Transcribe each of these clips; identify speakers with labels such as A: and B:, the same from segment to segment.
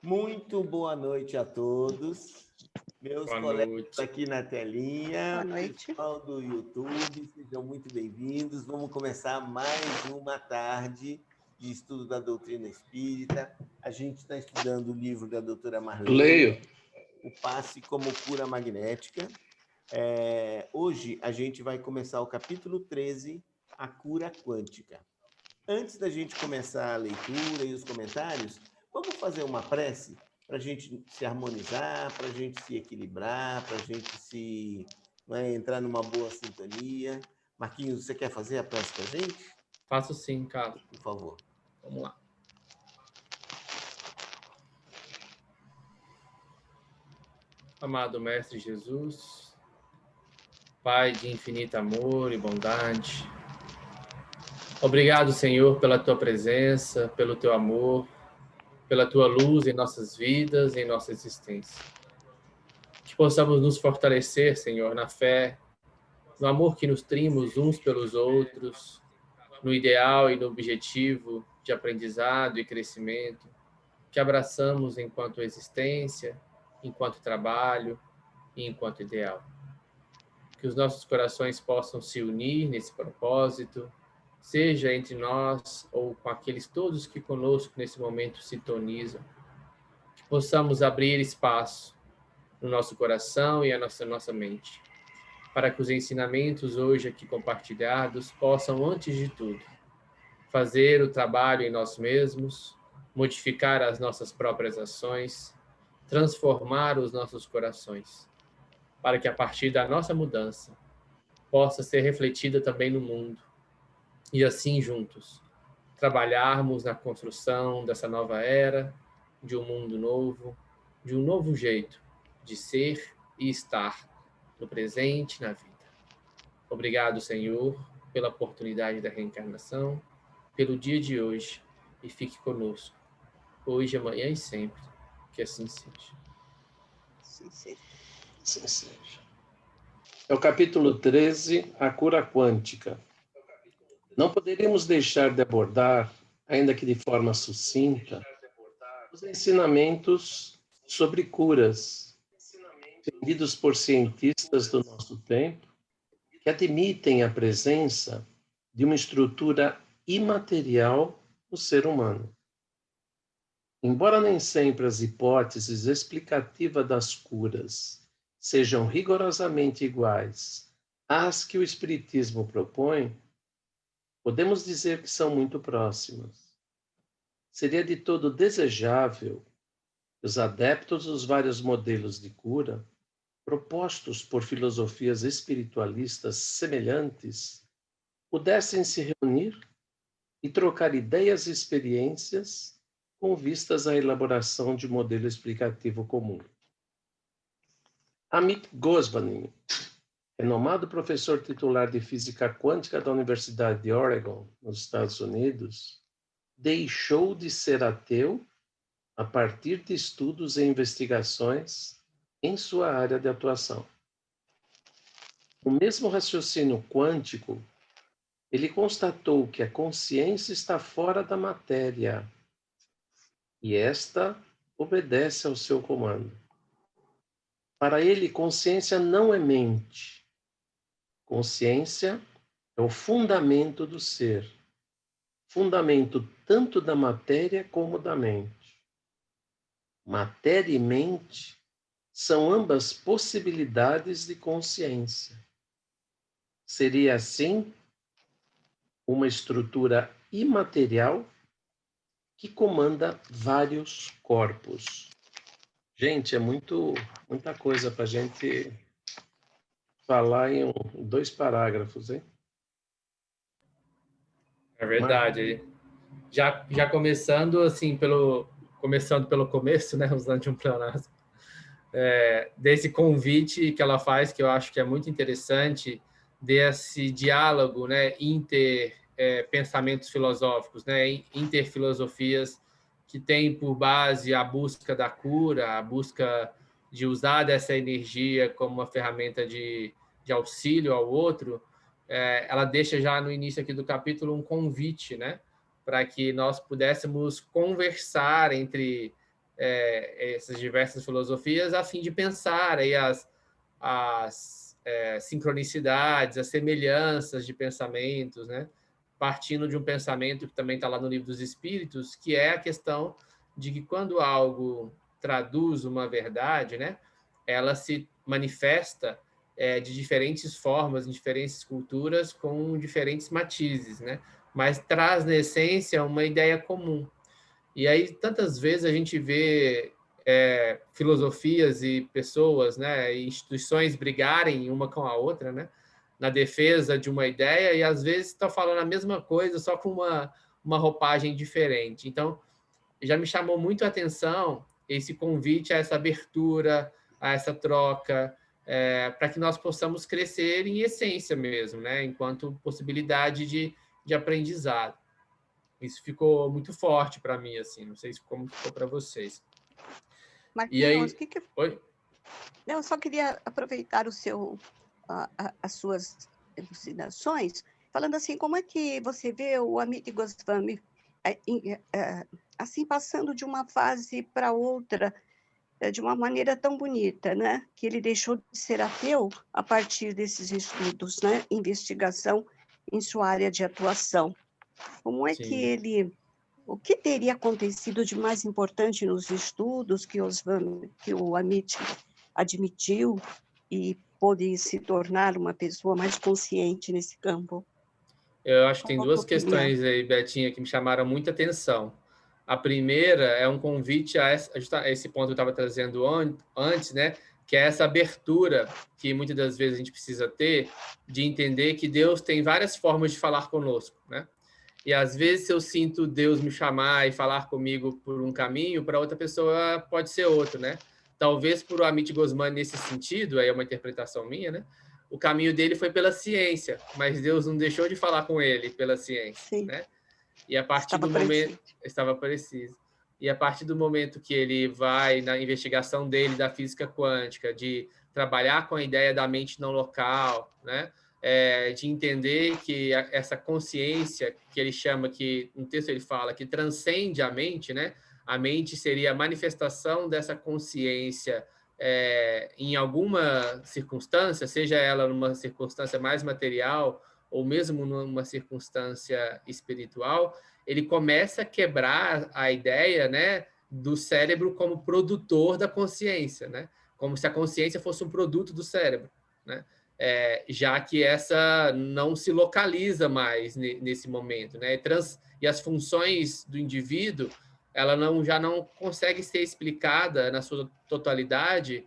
A: Muito boa noite a todos, meus
B: Boa
A: colegas
B: noite.
A: aqui na telinha,
C: Boa noite.
A: pessoal do YouTube, sejam muito bem-vindos. Vamos começar mais uma tarde de estudo da doutrina espírita. A gente está estudando o livro da doutora Marlene, O Passe como Cura Magnética. Hoje a gente vai começar o capítulo 13, A Cura Quântica. Antes da gente começar a leitura e os comentários, vamos fazer uma prece para a gente se harmonizar, para a gente se equilibrar, para a gente entrar numa boa sintonia. Marquinhos, você quer fazer a prece para a gente?
B: Faço sim, Carlos.
A: Por favor.
B: Vamos lá. Amado Mestre Jesus, Pai de infinito amor e bondade, obrigado, Senhor, pela Tua presença, pelo Teu amor, pela Tua luz em nossas vidas e em nossa existência. Que possamos nos fortalecer, Senhor, na fé, no amor que nutrimos uns pelos outros, no ideal e no objetivo de aprendizado e crescimento, que abraçamos enquanto existência, enquanto trabalho e enquanto ideal. Que os nossos corações possam se unir nesse propósito, seja entre nós ou com aqueles todos que conosco nesse momento sintonizam. Que possamos abrir espaço no nosso coração e a nossa mente, para que os ensinamentos hoje aqui compartilhados possam, antes de tudo, fazer o trabalho em nós mesmos, modificar as nossas próprias ações, transformar os nossos corações, para que a partir da nossa mudança possa ser refletida também no mundo, e assim juntos trabalharmos na construção dessa nova era, de um mundo novo, de um novo jeito de ser e estar no presente e na vida. Obrigado, Senhor, pela oportunidade da reencarnação, pelo dia de hoje, e fique conosco, hoje, amanhã e sempre. Que assim seja.
C: Sim, sim.
D: Assim seja. É o capítulo 13, A Cura Quântica. Não poderíamos deixar de abordar, ainda que de forma sucinta, os ensinamentos sobre curas, defendidos por cientistas do nosso tempo, que admitem a presença de uma estrutura imaterial no ser humano. Embora nem sempre as hipóteses explicativas das curas sejam rigorosamente iguais às que o Espiritismo propõe, podemos dizer que são muito próximas. Seria de todo desejável que os adeptos dos vários modelos de cura, propostos por filosofias espiritualistas semelhantes, pudessem se reunir e trocar ideias e experiências com vistas à elaboração de um modelo explicativo comum. Amit Goswami, renomado professor titular de física quântica da Universidade de Oregon, nos Estados Unidos, deixou de ser ateu a partir de estudos e investigações em sua área de atuação. O mesmo raciocínio quântico, ele constatou que a consciência está fora da matéria e esta obedece ao seu comando. Para ele, consciência não é mente. Consciência é o fundamento do ser, fundamento tanto da matéria como da mente. Matéria e mente são ambas possibilidades de consciência. Seria, assim, uma estrutura imaterial que comanda vários corpos. Gente, é muita coisa para a gente falar em 2 parágrafos, hein?
B: É verdade. Já começando assim começando pelo começo, né, usando um pleonasmo, desse convite que ela faz, que eu acho que é muito interessante, desse diálogo, né, pensamentos filosóficos, né, interfilosofias que tem por base a busca da cura, a busca de usar dessa energia como uma ferramenta de auxílio ao outro. Ela deixa já no início aqui do capítulo um convite, né, para que nós pudéssemos conversar entre essas diversas filosofias a fim de pensar aí as sincronicidades, as semelhanças de pensamentos, né? Partindo de um pensamento que também está lá no Livro dos Espíritos, que é a questão de que quando algo traduz uma verdade, né, ela se manifesta de diferentes formas, em diferentes culturas, com diferentes matizes, né? Mas traz, na essência, uma ideia comum. E aí, tantas vezes, a gente vê filosofias e pessoas, né, e instituições brigarem uma com a outra, né, na defesa de uma ideia, e às vezes estão falando a mesma coisa, só com uma roupagem diferente. Então, já me chamou muito a atenção esse convite a essa abertura, a essa troca, para que nós possamos crescer em essência mesmo, né, enquanto possibilidade de aprendizado. Isso ficou muito forte para mim, assim, não sei como ficou para vocês.
C: Marquinhos,
B: e aí... Oi?
C: Eu só queria aproveitar as suas elucidações, falando assim, como é que você vê o Amit Goswami assim, passando de uma fase para outra, de uma maneira tão bonita, né? Que ele deixou de ser ateu a partir desses estudos, né? Investigação em sua área de atuação. Como é que ele... O que teria acontecido de mais importante nos estudos que o Amit admitiu e pôde se tornar uma pessoa mais consciente nesse campo?
B: Eu acho que tem duas questões aí, Betinha, que me chamaram muita atenção. A primeira é um convite a esse ponto que eu estava trazendo antes, né? Que é essa abertura que muitas das vezes a gente precisa ter de entender que Deus tem várias formas de falar conosco, né? E às vezes se eu sinto Deus me chamar e falar comigo por um caminho, para outra pessoa pode ser outro, né? Talvez por o Amit Goswami nesse sentido, aí é uma interpretação minha, né? O caminho dele foi pela ciência, mas Deus não deixou de falar com ele pela ciência,
C: Sim.
B: Né? E a partir do momento estava preciso. E a partir do momento que ele vai na investigação dele da física quântica, de trabalhar com a ideia da mente não local, né? De entender que essa consciência que ele chama, que no texto ele fala, que transcende a mente, né? A mente seria a manifestação dessa consciência em alguma circunstância, seja ela numa circunstância mais material ou mesmo numa circunstância espiritual, ele começa a quebrar a ideia, né, do cérebro como produtor da consciência, né? Como se a consciência fosse um produto do cérebro, né? Já que essa não se localiza mais nesse momento, né? E as funções do indivíduo, ela já não consegue ser explicada na sua totalidade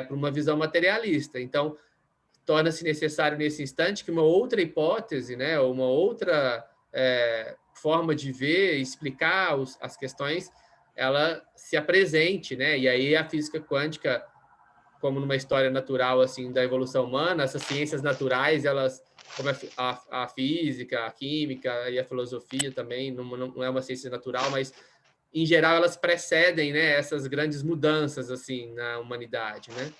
B: por uma visão materialista. Então, torna-se necessário nesse instante que uma outra hipótese, né, ou uma outra forma de ver, explicar as questões, ela se apresente, né? E aí a física quântica, como numa história natural assim da evolução humana, essas ciências naturais, elas, como a física, a química e a filosofia também, não é uma ciência natural, mas em geral elas precedem, né, essas grandes mudanças assim na humanidade, né?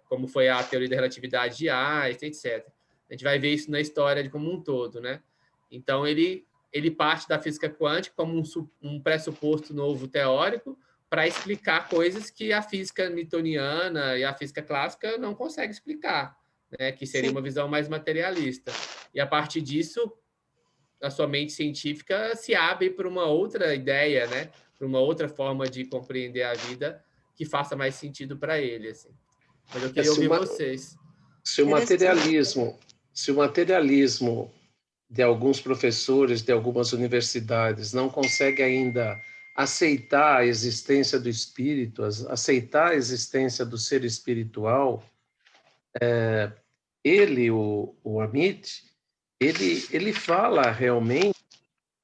B: Como foi a teoria da relatividade de Einstein, etc. A gente vai ver isso na história como um todo, né? Então ele parte da física quântica como um pressuposto novo teórico para explicar coisas que a física newtoniana e a física clássica não conseguem explicar, né? Que seria uma visão mais materialista. E a partir disso, a sua mente científica se abre para uma outra ideia, né? Para uma outra forma de compreender a vida que faça mais sentido para ele, assim. Mas eu queria ouvir vocês.
D: Se o materialismo de alguns professores de algumas universidades não consegue ainda aceitar a existência do espírito, aceitar a existência do ser espiritual, o Amit, ele fala realmente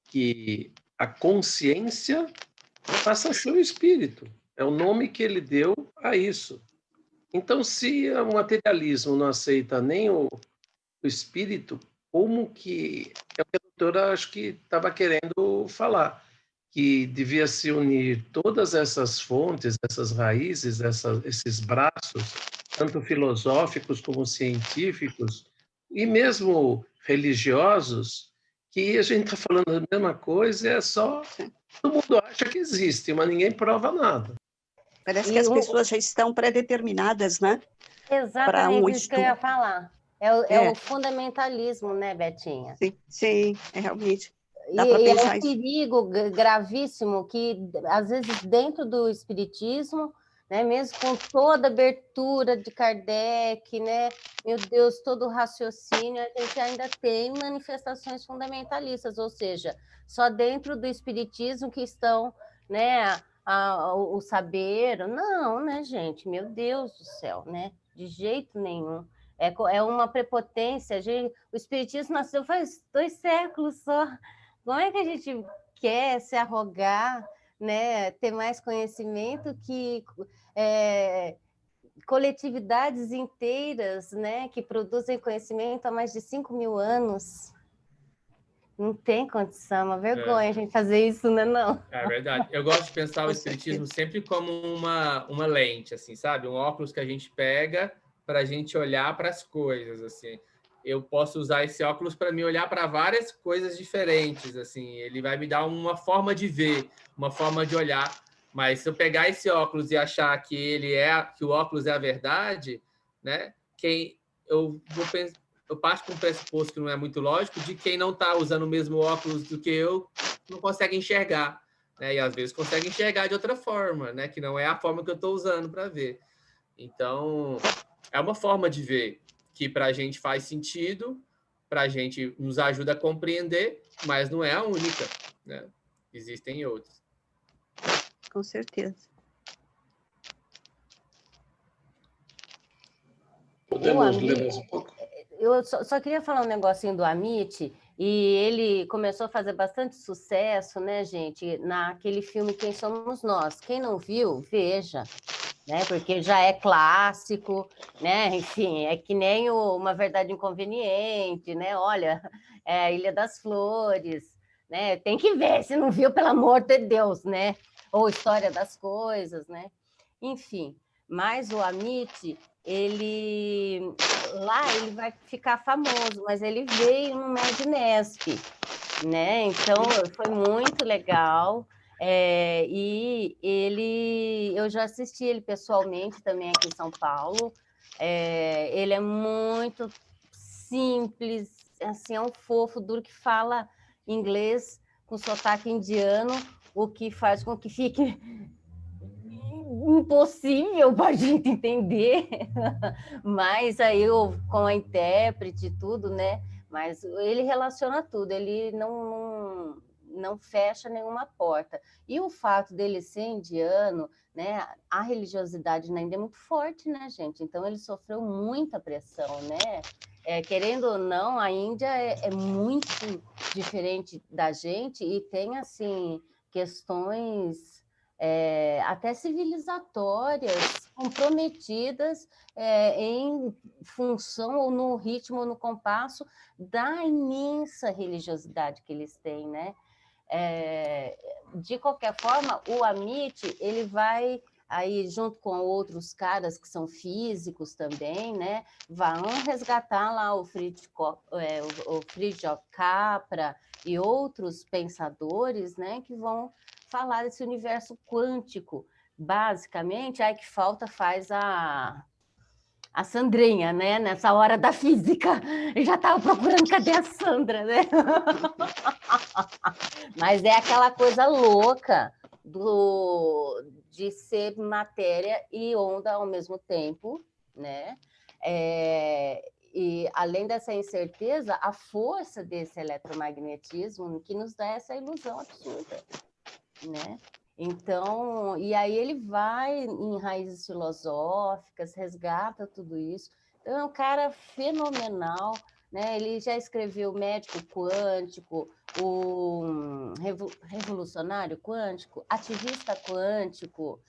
D: que a consciência passa a ser o espírito. É o nome que ele deu a isso. Então, se o materialismo não aceita nem o espírito, como que... É o que a doutora, acho que estava querendo falar, que devia se unir todas essas fontes, essas raízes, esses braços, tanto filosóficos como científicos, e mesmo religiosos, que a gente está falando a mesma coisa, é só Todo mundo acha que existe, mas ninguém prova nada.
C: Parece que as pessoas já estão pré-determinadas, né? Para um
E: Exatamente isso que eu ia
C: estudo.
E: falar. É o fundamentalismo, né, Betinha?
C: Sim, realmente. Dá
E: E
C: para
E: é
C: pensar
E: um
C: isso.
E: perigo gravíssimo que, às vezes, dentro do espiritismo, né, mesmo com toda a abertura de Kardec, né, meu Deus, todo o raciocínio, a gente ainda tem manifestações fundamentalistas, ou seja, só dentro do espiritismo que estão, né, o saber. Não, né, gente? Meu Deus do céu, né? De jeito nenhum. É uma prepotência. O espiritismo nasceu faz 2 séculos só. Como é que a gente quer se arrogar, né, ter mais conhecimento que coletividades inteiras, né, que produzem conhecimento há mais de 5.000 anos? Não tem condição, uma vergonha a gente fazer isso, né, não?
B: É verdade. Eu gosto de pensar o
C: Com
B: espiritismo
C: certeza.
B: sempre como uma lente, assim, sabe? Um óculos que a gente pega para a gente olhar para as coisas, assim. Eu posso usar esse óculos para me olhar para várias coisas diferentes, assim. Ele vai me dar uma forma de ver, uma forma de olhar. Mas se eu pegar esse óculos e achar que que o óculos é a verdade, né? Eu parto para um pressuposto que não é muito lógico de quem não está usando o mesmo óculos do que eu não consegue enxergar, né? E às vezes consegue enxergar de outra forma, né? Que não é a forma que eu estou usando para ver. Então, é uma forma de ver que para a gente faz sentido, para a gente nos ajuda a compreender, mas não é a única, né? Existem outros.
C: Com certeza.
D: Podemos ler mais um pouco?
E: Eu só queria falar um negocinho do Amit, e ele começou a fazer bastante sucesso, né, gente, naquele filme Quem Somos Nós. Quem não viu, veja, né, porque já é clássico, né, enfim, é que nem Uma Verdade Inconveniente, né, olha, é a Ilha das Flores, né, tem que ver, se não viu, pelo amor de Deus, né, ou História das Coisas, né, enfim, mas o Amit, lá ele vai ficar famoso, mas ele veio no Mednesp, né? Então foi muito legal. E eu já assisti ele pessoalmente também aqui em São Paulo. Ele é muito simples, assim, é um fofo, duro, que fala inglês com sotaque indiano, o que faz com que fique impossível para a gente entender, mas aí com a intérprete e tudo, né? Mas ele relaciona tudo, ele não fecha nenhuma porta. E o fato dele ser indiano, né? A religiosidade na Índia é muito forte, né, gente? Então ele sofreu muita pressão, né? Querendo ou não, a Índia é muito diferente da gente e tem, assim, questões até civilizatórias, comprometidas em função ou no ritmo ou no compasso da imensa religiosidade que eles têm, né? De qualquer forma, o Amit, ele vai aí junto com outros caras que são físicos também, né? Vão resgatar lá o Fritjof Capra e outros pensadores, né? Que vão falar desse universo quântico. Basicamente, aí que falta faz a Sandrinha, né? Nessa hora da física. Eu já estava procurando cadê a Sandra, né? Mas é aquela coisa louca de ser matéria e onda ao mesmo tempo, né? E além dessa incerteza, a força desse eletromagnetismo que nos dá essa ilusão absurda, né? Então, e aí ele vai em raízes filosóficas, resgata tudo isso. Então, é um cara fenomenal, né? Ele já escreveu Médico Quântico, o Revolucionário Quântico, Ativista Quântico,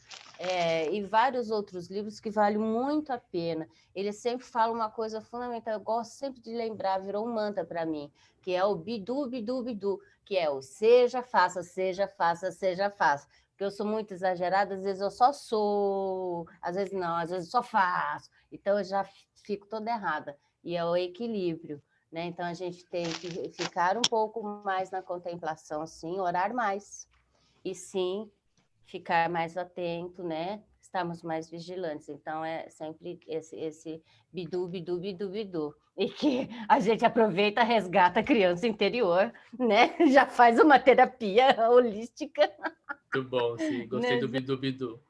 E: e vários outros livros que valem muito a pena. Ele sempre fala uma coisa fundamental, eu gosto sempre de lembrar, virou um mantra para mim, que é o bidu, bidu, bidu, que é o seja, faça, seja, faça, seja, faça. Porque eu sou muito exagerada, às vezes eu só sou, às vezes não, às vezes eu só faço. Então eu já fico toda errada. E é o equilíbrio, né? Então a gente tem que ficar um pouco mais na contemplação, sim, orar mais. e sim ficar mais atento, né? Estarmos mais vigilantes. Então, é sempre esse bidu, bidu, bidu, bidu. E que a gente aproveita, resgata a criança interior, né? Já faz uma terapia holística.
B: Muito bom, sim. Gostei do bidu, bidu.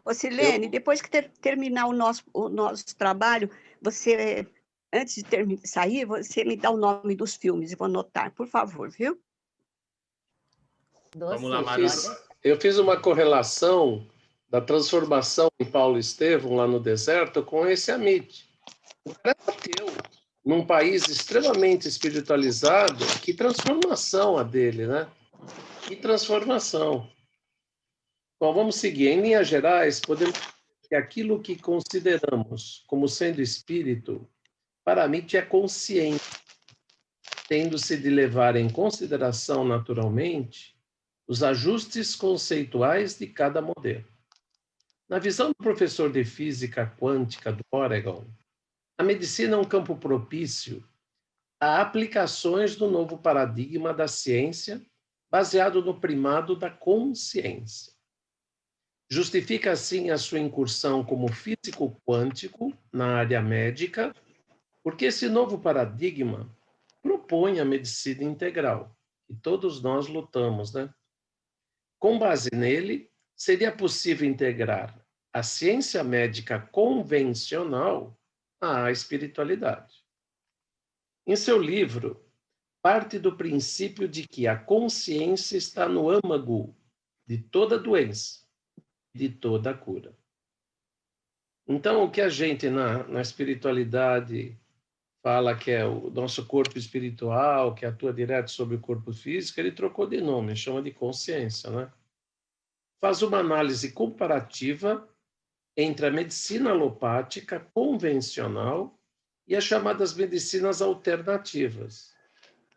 C: Ô, Silene, depois que terminar o nosso trabalho, você, antes de sair, você me dá o nome dos filmes, eu vou anotar, por favor, viu?
B: Vamos lá,
D: eu fiz uma correlação da transformação de Paulo Estevão lá no deserto com esse Amit. O cara é ateu, num país extremamente espiritualizado. Que transformação a dele, né? Que transformação. Bom, vamos seguir. Em linhas gerais, podemos dizer que aquilo que consideramos como sendo espírito, para Amit é consciente, tendo-se de levar em consideração naturalmente os ajustes conceituais de cada modelo. Na visão do professor de física quântica do Oregon, a medicina é um campo propício a aplicações do novo paradigma da ciência, baseado no primado da consciência. Justifica, assim, a sua incursão como físico quântico na área médica, porque esse novo paradigma propõe a medicina integral, e todos nós lutamos, né? Com base nele, seria possível integrar a ciência médica convencional à espiritualidade. Em seu livro, parte do princípio de que a consciência está no âmago de toda doença, de toda cura. Então, o que a gente na espiritualidade fala que é o nosso corpo espiritual, que atua direto sobre o corpo físico, ele trocou de nome, chama de consciência, né? Faz uma análise comparativa entre a medicina alopática convencional e as chamadas medicinas alternativas.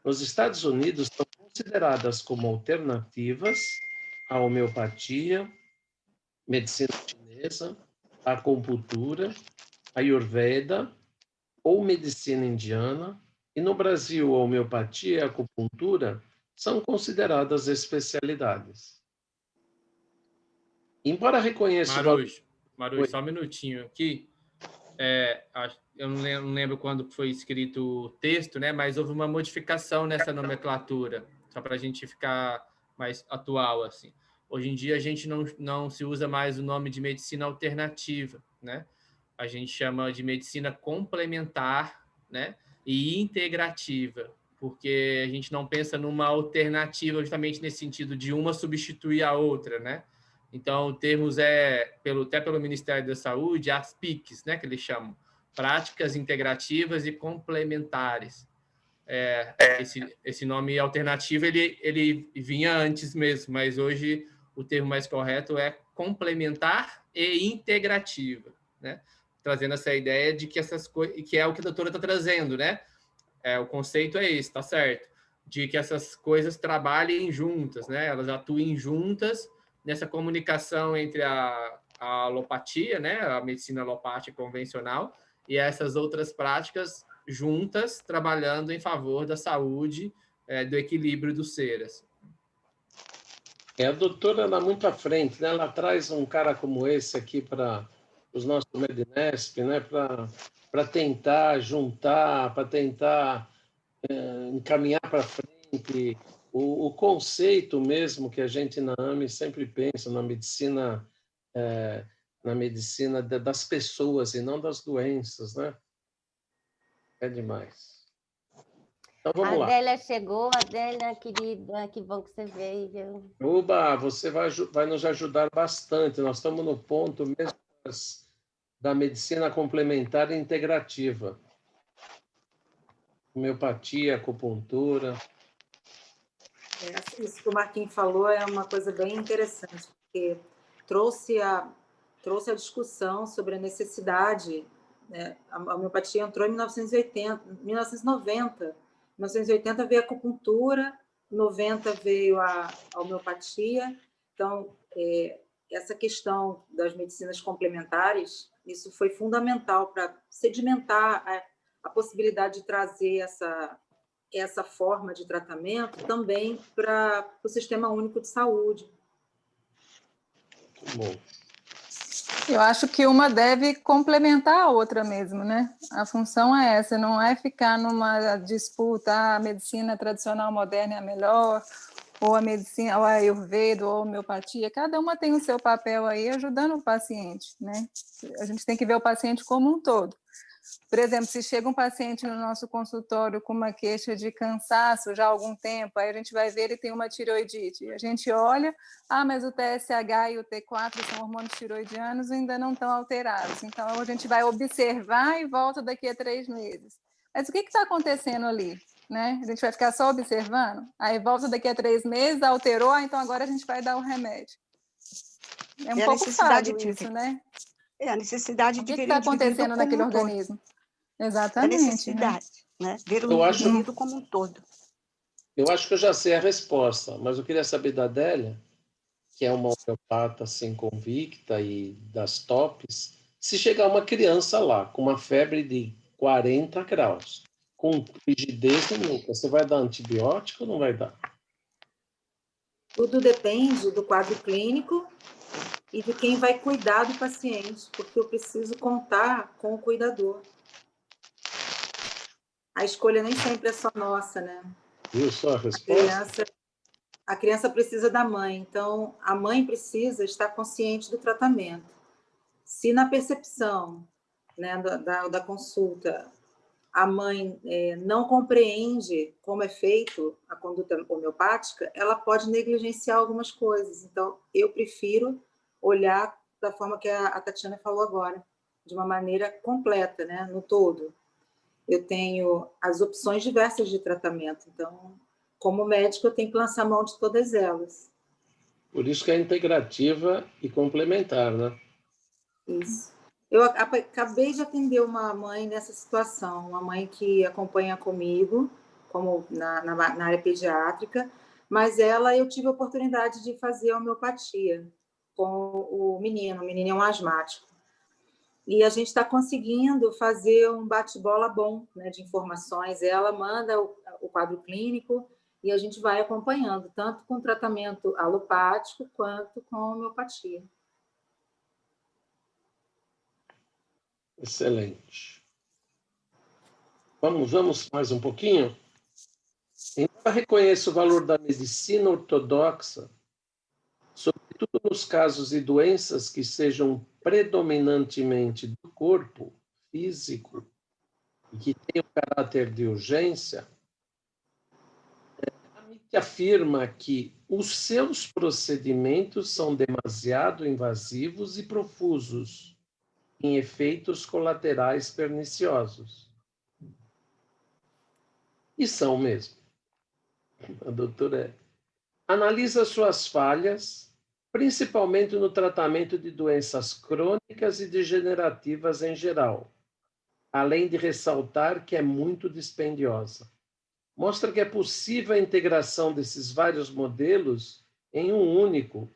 D: Nos Estados Unidos, são consideradas como alternativas a homeopatia, medicina chinesa, a acupuntura, a ayurveda ou medicina indiana, e no Brasil, a homeopatia e a acupuntura são consideradas especialidades. Embora reconheça...
B: Marujo, só um minutinho aqui. Eu não lembro quando foi escrito o texto, né? Mas houve uma modificação nessa nomenclatura, só para a gente ficar mais atual, assim. Hoje em dia, a gente não se usa mais o nome de medicina alternativa, né? A gente chama de medicina complementar, né? E integrativa, porque a gente não pensa numa alternativa justamente nesse sentido de uma substituir a outra, né? Então, termos até pelo Ministério da Saúde, as PICs, né, que eles chamam, práticas integrativas e complementares. Esse nome alternativo, ele vinha antes mesmo, mas hoje o termo mais correto é complementar e integrativa, né? Trazendo essa ideia de que essas coisas, que é o que a doutora está trazendo, né? O conceito é esse, tá certo? De que essas coisas trabalhem juntas, né? Elas atuem juntas nessa comunicação entre a alopatia, né, a medicina alopática convencional, e essas outras práticas juntas, trabalhando em favor da saúde, do equilíbrio do ser. Assim.
D: A doutora anda muito à frente, né? Ela traz um cara como esse aqui para os nossos Medinesp, né? Para tentar juntar, para tentar encaminhar para frente o conceito mesmo que a gente na AME sempre pensa na medicina das pessoas e não das doenças, né? É demais. Então vamos lá.
E: Adélia chegou, Adélia, querida, que bom que você veio.
D: Uba, você vai nos ajudar bastante. Nós estamos no ponto mesmo da medicina complementar e integrativa. Homeopatia, acupuntura.
F: Isso que o Marquinhos falou é uma coisa bem interessante, porque trouxe a discussão sobre a necessidade, né? A homeopatia entrou em 1990. Em 1980 veio a acupuntura, em 90 veio a homeopatia. Então, essa questão das medicinas complementares, isso foi fundamental para sedimentar a possibilidade de trazer essa forma de tratamento também para o Sistema Único de Saúde.
D: Bom.
G: Eu acho que uma deve complementar a outra mesmo, né? A função é essa, não é ficar numa disputa, a medicina tradicional moderna é a melhor, ou a medicina, ou a Ayurveda, ou a homeopatia. Cada uma tem o seu papel aí ajudando o paciente, né? A gente tem que ver o paciente como um todo. Por exemplo, se chega um paciente no nosso consultório com uma queixa de cansaço já há algum tempo, aí a gente vai ver ele tem uma tiroidite. A gente olha, mas o TSH e o T4 são hormônios tiroidianos e ainda não estão alterados. Então, a gente vai observar e volta daqui a 3 meses. Mas o que está acontecendo ali? Né? A gente vai ficar só observando? Aí volta daqui a 3 meses, alterou, então agora a gente vai dar o remédio. É um pouco fácil isso, né?
C: É a necessidade de ver
G: o que está acontecendo naquele organismo. Exatamente.
C: A necessidade, né? Ver o indivíduo como um todo.
D: Eu acho que eu já sei a resposta, mas eu queria saber da Adélia, que é uma homeopata assim, convicta e das tops, se chegar uma criança lá com uma febre de 40 graus, com rigidez nuca, você vai dar antibiótico ou não vai dar?
F: Tudo depende do quadro clínico e de quem vai cuidar do paciente, porque eu preciso contar com o cuidador. A escolha nem sempre é só nossa, né?
D: Viu só a resposta?
F: A criança precisa da mãe, então a mãe precisa estar consciente do tratamento. Se na percepção, né, da consulta a mãe não compreende como é feito a conduta homeopática, ela pode negligenciar algumas coisas. Então, eu prefiro olhar da forma que a Tatiana falou agora, de uma maneira completa, né, no todo. Eu tenho as opções diversas de tratamento, então, como médico, eu tenho que lançar mão de todas elas.
D: Por isso que é integrativa e complementar, né?
F: Isso. Eu acabei de atender uma mãe nessa situação, uma mãe que acompanha comigo, como na área pediátrica, mas eu tive a oportunidade de fazer homeopatia com o menino é um asmático. E a gente está conseguindo fazer um bate-bola bom, né, de informações. Ela manda o quadro clínico e a gente vai acompanhando, tanto com tratamento alopático quanto com homeopatia.
D: Excelente. Vamos mais um pouquinho? Embora reconheça o valor da medicina ortodoxa, sobretudo nos casos de doenças que sejam predominantemente do corpo físico e que tenham caráter de urgência, a MIT afirma que os seus procedimentos são demasiado invasivos e profusos em efeitos colaterais perniciosos. E são mesmo. A doutora analisa suas falhas, principalmente no tratamento de doenças crônicas e degenerativas em geral, além de ressaltar que é muito dispendiosa. Mostra que é possível a integração desses vários modelos em um único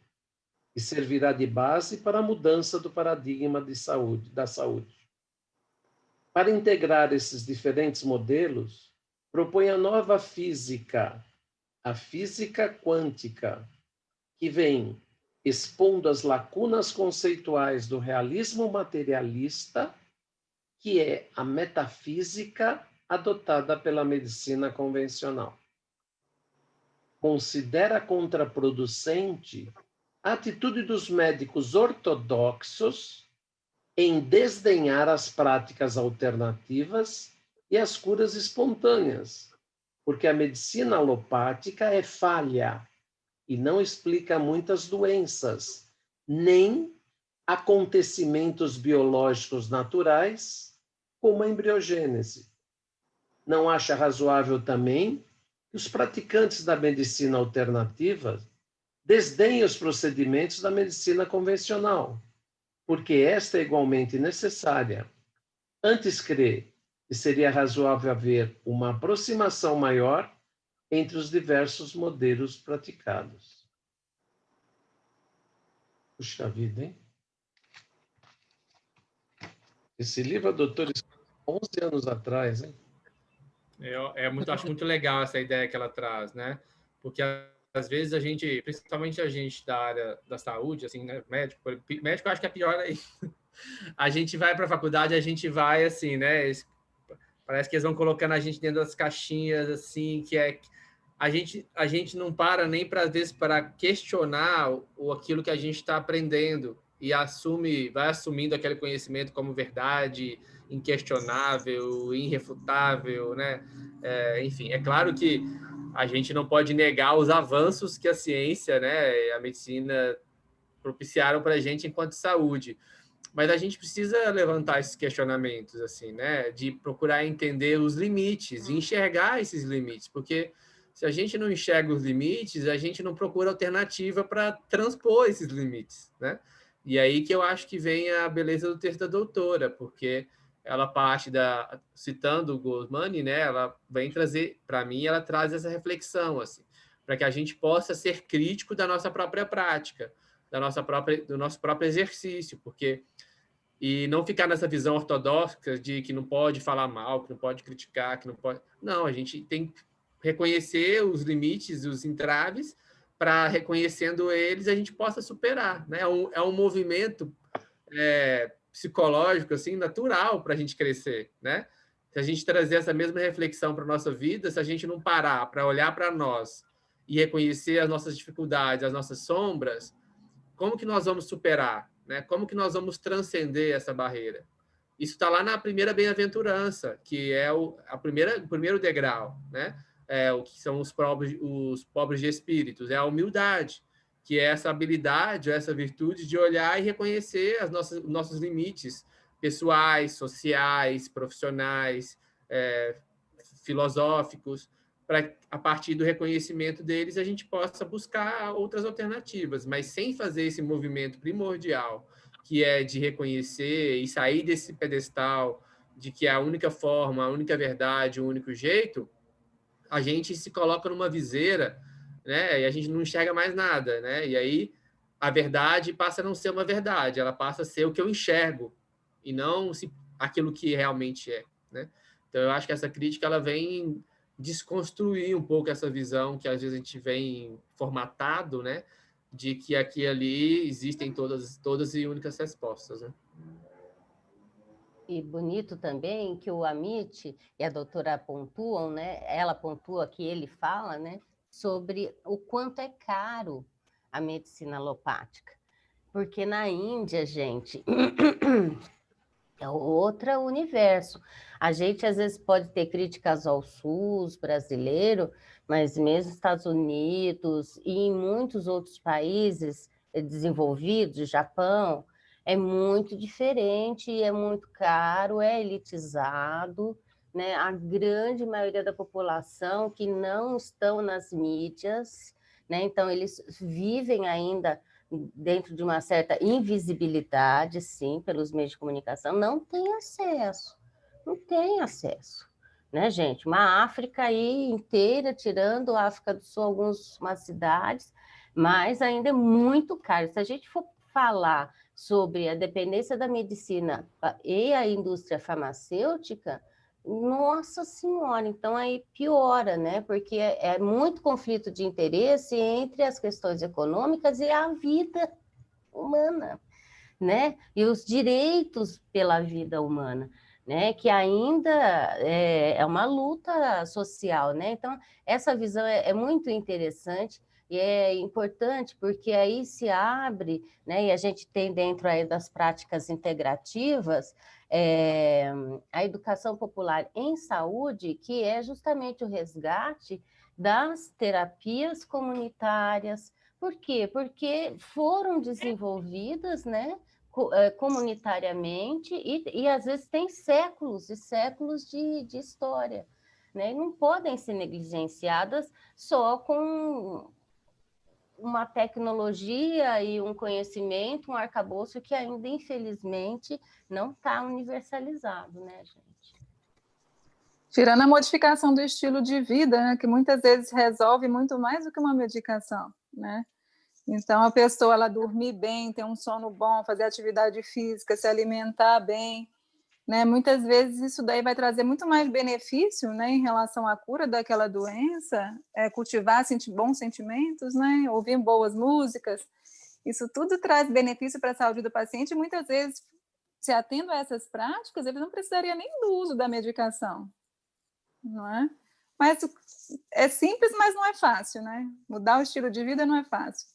D: e servirá de base para a mudança do paradigma da saúde. Para integrar esses diferentes modelos, propõe a nova física, a física quântica, que vem expondo as lacunas conceituais do realismo materialista, que é a metafísica adotada pela medicina convencional. Considera contraproducente a atitude dos médicos ortodoxos em desdenhar as práticas alternativas e as curas espontâneas, porque a medicina alopática é falha e não explica muitas doenças, nem acontecimentos biológicos naturais, como a embriogênese. Não acha razoável também que os praticantes da medicina alternativa desdenhem os procedimentos da medicina convencional, porque esta é igualmente necessária. Antes crê que seria razoável haver uma aproximação maior entre os diversos modelos praticados. Puxa vida, hein? Esse livro a doutora escreveu 11 anos atrás, hein?
B: Acho muito legal essa ideia que ela traz, né? Porque às vezes a gente, principalmente a gente da área da saúde, assim, né? Médico eu acho que é pior aí. A gente vai para a faculdade, a gente vai assim, né? Parece que eles vão colocando a gente dentro das caixinhas, assim, que é a gente não para nem para às vezes para questionar aquilo que a gente está aprendendo e vai assumindo aquele conhecimento como verdade, inquestionável, irrefutável, né? Enfim, é claro que a gente não pode negar os avanços que a ciência, né, a medicina propiciaram para a gente enquanto saúde, mas a gente precisa levantar esses questionamentos, assim, né, de procurar entender os limites e enxergar esses limites, porque se a gente não enxerga os limites, a gente não procura alternativa para transpor esses limites, né? E aí que eu acho que vem a beleza do texto da doutora, porque ela parte citando o Gosmani, né? Ela vem trazer, para mim, ela traz essa reflexão, assim, para que a gente possa ser crítico da nossa própria prática, do nosso próprio exercício, e não ficar nessa visão ortodoxa de que não pode falar mal, que não pode criticar, que não pode. Não, a gente tem que reconhecer os limites, os entraves, para, reconhecendo eles, a gente possa superar, né? É um movimento psicológico, assim, natural para a gente crescer, né? Se a gente trazer essa mesma reflexão para a nossa vida, se a gente não parar para olhar para nós e reconhecer as nossas dificuldades, as nossas sombras, como que nós vamos superar, né? Como que nós vamos transcender essa barreira? Isso está lá na primeira bem-aventurança, que é o primeiro degrau, né? O que são os pobres de espíritos, é a humildade, que é essa habilidade, essa virtude de olhar e reconhecer os nossos limites pessoais, sociais, profissionais, filosóficos, para, a partir do reconhecimento deles, a gente possa buscar outras alternativas, mas sem fazer esse movimento primordial, que é de reconhecer e sair desse pedestal de que é a única forma, a única verdade, o único jeito, a gente se coloca numa viseira, né? E a gente não enxerga mais nada, né? E aí a verdade passa a não ser uma verdade, ela passa a ser o que eu enxergo e não aquilo que realmente é, né? Então eu acho que essa crítica ela vem desconstruir um pouco essa visão que às vezes a gente vem formatado, né? De que aqui e ali existem todas e únicas respostas, né?
E: E bonito também que o Amit e a doutora pontuam, né? Ela pontua que ele fala, né? Sobre o quanto é caro a medicina alopática. Porque na Índia, gente, é outro universo. A gente, às vezes, pode ter críticas ao SUS brasileiro, mas mesmo Estados Unidos e em muitos outros países desenvolvidos, Japão, é muito diferente, é muito caro, é elitizado, né? A grande maioria da população que não estão nas mídias, né? Então, eles vivem ainda dentro de uma certa invisibilidade, sim, pelos meios de comunicação, não tem acesso, né, gente? Uma África aí inteira, tirando a África do Sul, algumas cidades, mas ainda é muito caro. Se a gente for falar sobre a dependência da medicina e a indústria farmacêutica, nossa Senhora, então aí piora, né? Porque é muito conflito de interesse entre as questões econômicas e a vida humana, né? E os direitos pela vida humana, né? Que ainda é uma luta social, né? Então, essa visão é muito interessante e é importante porque aí se abre, né? E a gente tem dentro aí das práticas integrativas a educação popular em saúde, que é justamente o resgate das terapias comunitárias. Por quê? Porque foram desenvolvidas, né, comunitariamente e às vezes tem séculos e séculos de história, né? E não podem ser negligenciadas só com uma tecnologia e um conhecimento, um arcabouço que ainda, infelizmente, não está universalizado, né, gente?
G: Tirando a modificação do estilo de vida, né, que muitas vezes resolve muito mais do que uma medicação, né? Então, a pessoa, ela dormir bem, ter um sono bom, fazer atividade física, se alimentar bem, né? Muitas vezes isso daí vai trazer muito mais benefício, né, em relação à cura daquela doença, cultivar bons sentimentos, né, ouvir boas músicas, isso tudo traz benefício para a saúde do paciente e muitas vezes, se atendo a essas práticas, ele não precisaria nem do uso da medicação, não é? Mas é simples, mas não é fácil, né? Mudar o estilo de vida não é fácil.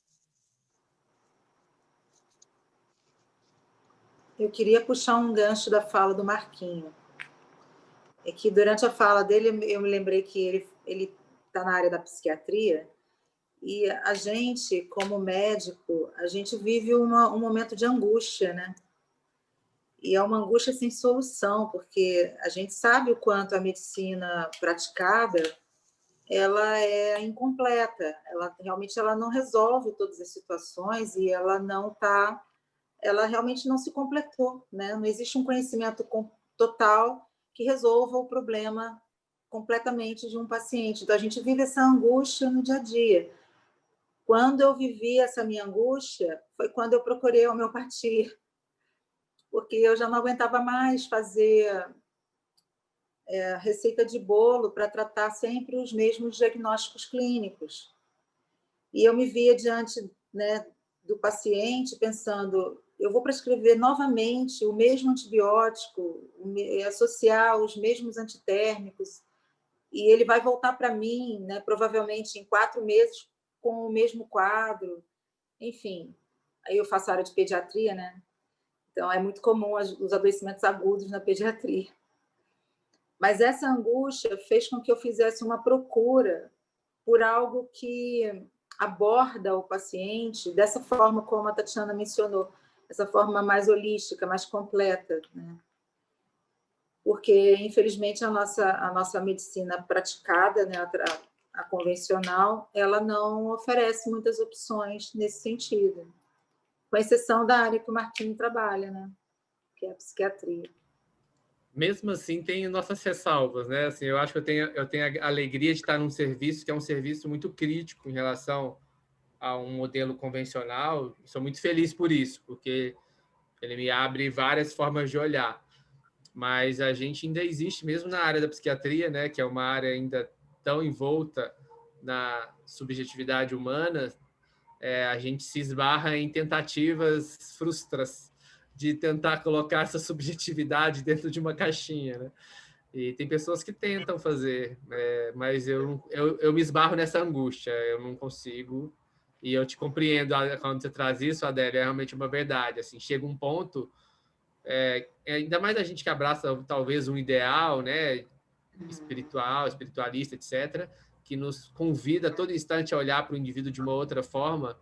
F: Eu queria puxar um gancho da fala do Marquinho. É que durante a fala dele, eu me lembrei que ele está na área da psiquiatria e a gente, como médico, a gente vive um momento de angústia, né? E é uma angústia sem solução, porque a gente sabe o quanto a medicina praticada ela é incompleta, realmente ela não resolve todas as situações e ela realmente não se completou, né? Não existe um conhecimento total que resolva o problema completamente de um paciente. Então, a gente vive essa angústia no dia a dia. Quando eu vivi essa minha angústia, foi quando eu procurei a homeopatia, porque eu já não aguentava mais fazer receita de bolo para tratar sempre os mesmos diagnósticos clínicos. E eu me via diante, né, do paciente pensando, eu vou prescrever novamente o mesmo antibiótico, associar os mesmos antitérmicos, e ele vai voltar para mim, né, provavelmente em 4 meses, com o mesmo quadro. Enfim, aí eu faço área de pediatria, né? Então, é muito comum os adoecimentos agudos na pediatria. Mas essa angústia fez com que eu fizesse uma procura por algo que aborda o paciente dessa forma como a Tatiana mencionou, essa forma mais holística, mais completa, né? Porque, infelizmente, a nossa medicina praticada, né, a convencional, ela não oferece muitas opções nesse sentido, com exceção da área que o Marquinho trabalha, né, que é a psiquiatria.
B: Mesmo assim, tem nossas ressalvas, né? Assim, eu acho que eu tenho a alegria de estar num serviço que é um serviço muito crítico em relação a um modelo convencional. Sou muito feliz por isso, porque ele me abre várias formas de olhar. Mas a gente ainda existe, mesmo na área da psiquiatria, né? Que é uma área ainda tão envolta na subjetividade humana, a gente se esbarra em tentativas frustras de tentar colocar essa subjetividade dentro de uma caixinha, né? E tem pessoas que tentam fazer, mas eu me esbarro nessa angústia, eu não consigo. E eu te compreendo quando você traz isso, Adélia, é realmente uma verdade. Assim, chega um ponto, ainda mais a gente que abraça talvez um ideal, né, espiritual, espiritualista, etc., que nos convida a todo instante a olhar para o indivíduo de uma outra forma,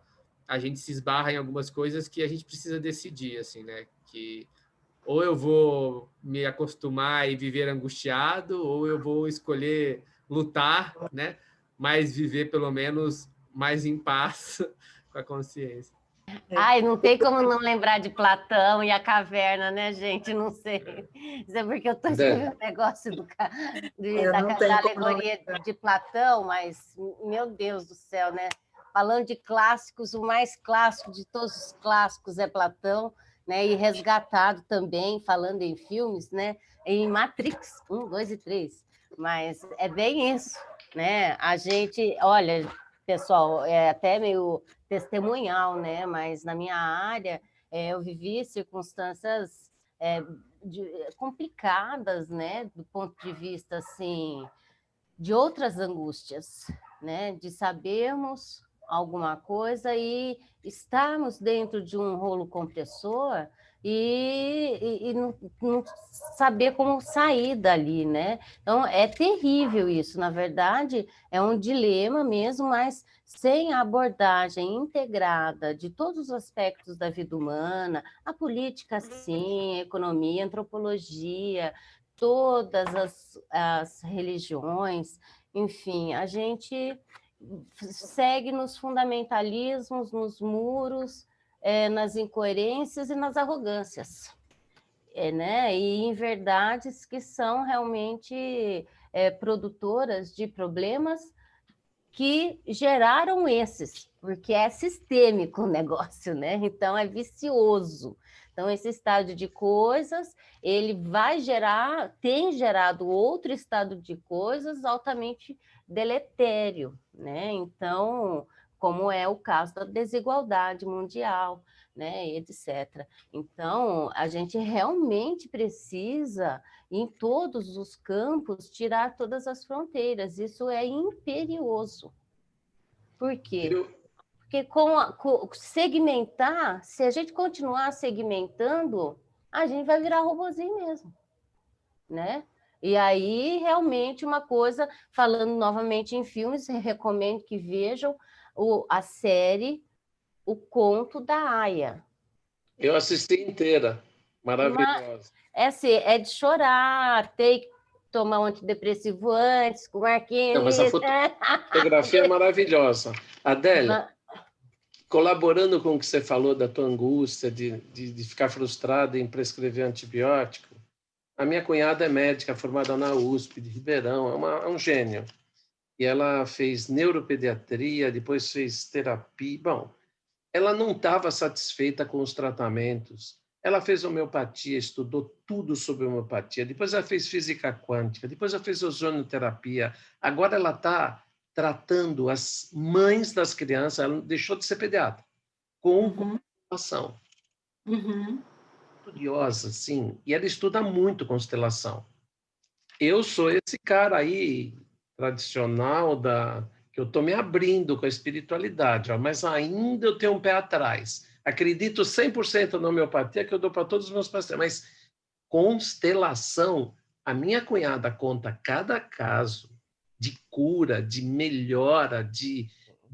B: a gente se esbarra em algumas coisas que a gente precisa decidir, assim, né? Que ou eu vou me acostumar e viver angustiado, ou eu vou escolher lutar, né? Mas viver pelo menos mais em paz com a consciência.
E: Ai, não tem como não lembrar de Platão e a caverna, né, gente? Não sei. Isso é porque eu estou escrevendo um negócio da alegoria de Platão, mas, meu Deus do céu, né? Falando de clássicos, o mais clássico de todos os clássicos é Platão, né? E resgatado também, falando em filmes, né? Em Matrix 1, 2 e 3. Mas é bem isso, né? A gente, olha, pessoal, é até meio testemunhal, né? Mas na minha área eu vivi circunstâncias complicadas, né? Do ponto de vista assim de outras angústias, né? De sabermos alguma coisa e estarmos dentro de um rolo compressor e não saber como sair dali, né? Então, é terrível isso, na verdade, é um dilema mesmo, mas sem a abordagem integrada de todos os aspectos da vida humana, a política, sim, a economia, a antropologia, todas as religiões, enfim, a gente segue nos fundamentalismos, nos muros, nas incoerências e nas arrogâncias, né? E em verdades que são realmente produtoras de problemas que geraram esses, porque é sistêmico o negócio, né? Então é vicioso. Então, esse estado de coisas, ele tem gerado outro estado de coisas altamente deletério, né? Então, como é o caso da desigualdade mundial, né, etc. Então, a gente realmente precisa, em todos os campos, tirar todas as fronteiras. Isso é imperioso. Por quê? Porque segmentar, se a gente continuar segmentando, a gente vai virar robozinho mesmo, né? E aí, realmente, uma coisa, falando novamente em filmes, recomendo que vejam a série O Conto da Aia.
D: Eu assisti inteira, maravilhosa.
E: É de chorar, tem que tomar um antidepressivo antes, com Marquinhos.
D: Não, mas a fotografia é maravilhosa. Adélia, colaborando com o que você falou da tua angústia de ficar frustrada em prescrever antibiótico, a minha cunhada é médica formada na USP de Ribeirão, é um gênio. E ela fez neuropediatria, depois fez terapia. Bom, ela não estava satisfeita com os tratamentos. Ela fez homeopatia, estudou tudo sobre homeopatia. Depois ela fez física quântica. Depois ela fez ozonioterapia. Agora ela está tratando as mães das crianças. Ela deixou de ser pediatra. Com constelação. Estudiosa, sim. E ela estuda muito constelação. Eu sou esse cara aí, tradicional, que eu estou me abrindo com a espiritualidade, mas ainda eu tenho um pé atrás. Acredito 100% na homeopatia, que eu dou para todos os meus pacientes, mas constelação, a minha cunhada conta cada caso de cura, de melhora, de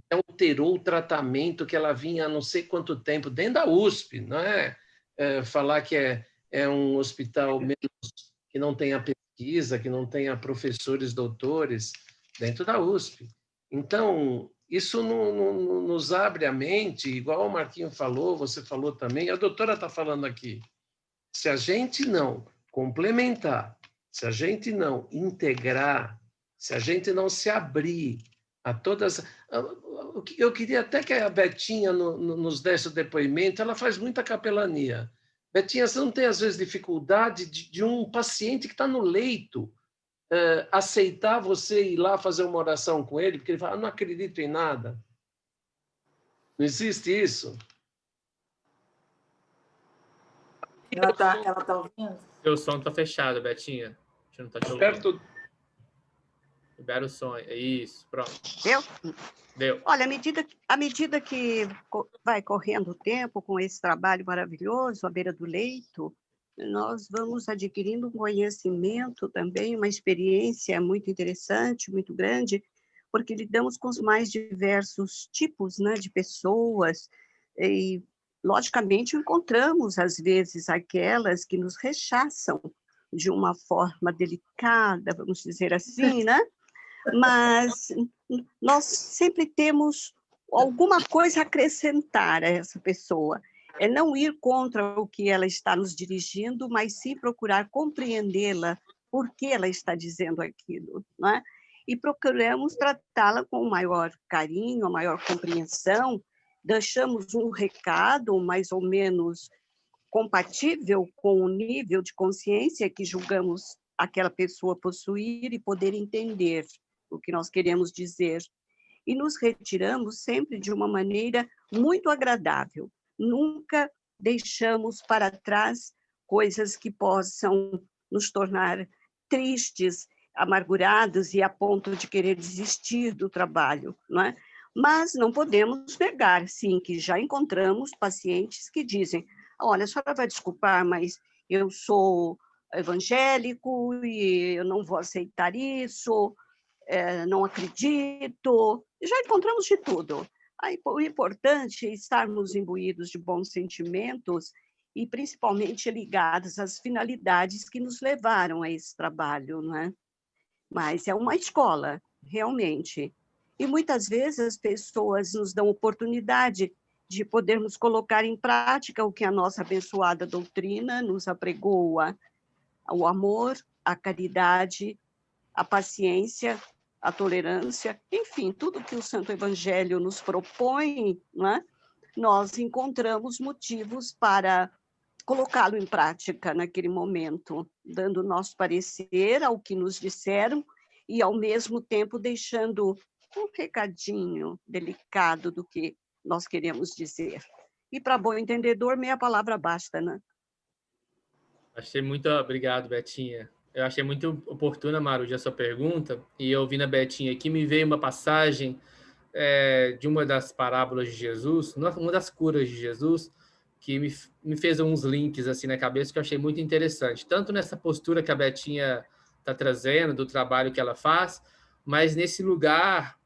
D: alterou o tratamento que ela vinha há não sei quanto tempo, dentro da USP, não é, falar que é um hospital menos, que não tenha pesquisa, que não tenha professores, doutores, dentro da USP. Então, isso nos abre a mente, igual o Marquinho falou, você falou também, a doutora está falando aqui. Se a gente não complementar, se a gente não integrar, se a gente não se abrir a todas... Eu queria até que a Betinha nos desse o depoimento, ela faz muita capelania. Betinha, você não tem, às vezes, dificuldade de um paciente que está no leito aceitar você ir lá fazer uma oração com ele, porque ele fala, não acredito em nada. Não existe isso?
F: Ela tá ouvindo?
B: Seu som está fechado, Betinha. A gente não está te ouvindo. Libera o som. Isso, pronto.
C: Deu?
B: Deu.
C: Olha, à medida que vai correndo o tempo com esse trabalho maravilhoso à beira do leito, nós vamos adquirindo um conhecimento também, uma experiência muito interessante, muito grande, porque lidamos com os mais diversos tipos, né, de pessoas e, logicamente, encontramos, às vezes, aquelas que nos rechaçam de uma forma delicada, vamos dizer assim, né? Mas nós sempre temos alguma coisa a acrescentar a essa pessoa. É não ir contra o que ela está nos dirigindo, mas sim procurar compreendê-la, por que ela está dizendo aquilo, não é? E procuramos tratá-la com maior carinho, maior compreensão, deixamos um recado mais ou menos compatível com o nível de consciência que julgamos aquela pessoa possuir e poder entender o que nós queremos dizer. E nos retiramos sempre de uma maneira muito agradável. Nunca deixamos para trás coisas que possam nos tornar tristes, amargurados e a ponto de querer desistir do trabalho, não é? Mas não podemos negar, sim, que já encontramos pacientes que dizem, olha, a senhora vai desculpar, mas eu sou evangélico e eu não vou aceitar isso, não acredito. Já encontramos de tudo. O importante é estarmos imbuídos de bons sentimentos e principalmente ligados às finalidades que nos levaram a esse trabalho, não é? Mas é uma escola, realmente. E muitas vezes as pessoas nos dão oportunidade de podermos colocar em prática o que a nossa abençoada doutrina nos apregoa: o amor, a caridade, a paciência, a tolerância, enfim, tudo que o Santo Evangelho nos propõe, não é? Nós encontramos motivos para colocá-lo em prática naquele momento, dando nosso parecer ao que nos disseram e, ao mesmo tempo, deixando um recadinho delicado do que nós queremos dizer. E, para bom entendedor, meia palavra basta, né?
B: Achei muito... Obrigado, Betinha. Eu achei muito oportuna, Maruja, a sua pergunta, e ouvindo a Betinha aqui, me veio uma passagem de uma das parábolas de Jesus, uma das curas de Jesus, que me fez uns links assim na cabeça que eu achei muito interessante, tanto nessa postura que a Betinha está trazendo, do trabalho que ela faz, mas nesse lugar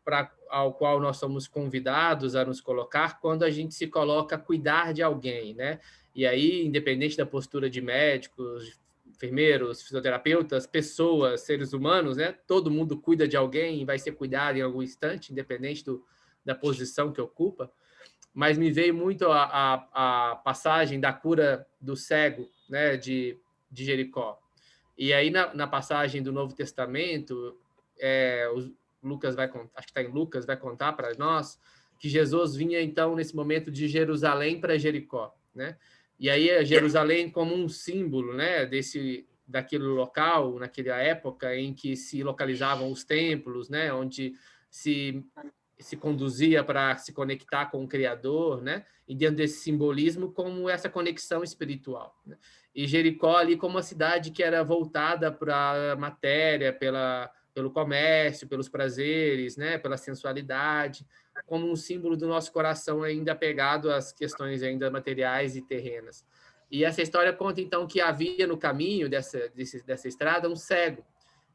B: ao qual nós somos convidados a nos colocar quando a gente se coloca a cuidar de alguém, né? E aí, independente da postura de médicos, enfermeiros, fisioterapeutas, pessoas, seres humanos, né? Todo mundo cuida de alguém e vai ser cuidado em algum instante, independente da posição que ocupa. Mas me veio muito a passagem da cura do cego, né? de Jericó. E aí, na passagem do Novo Testamento, Lucas vai contar, acho que está em Lucas, vai contar para nós que Jesus vinha, então, nesse momento de Jerusalém para Jericó, né? E aí Jerusalém como um símbolo, né, daquele local, naquela época em que se localizavam os templos, né, onde se conduzia para se conectar com o Criador, né, e dentro desse simbolismo como essa conexão espiritual, né? E Jericó ali como uma cidade que era voltada para a matéria, pelo comércio, pelos prazeres, né, pela sensualidade, como um símbolo do nosso coração ainda apegado às questões ainda materiais e terrenas. E essa história conta, então, que havia no caminho dessa estrada um cego,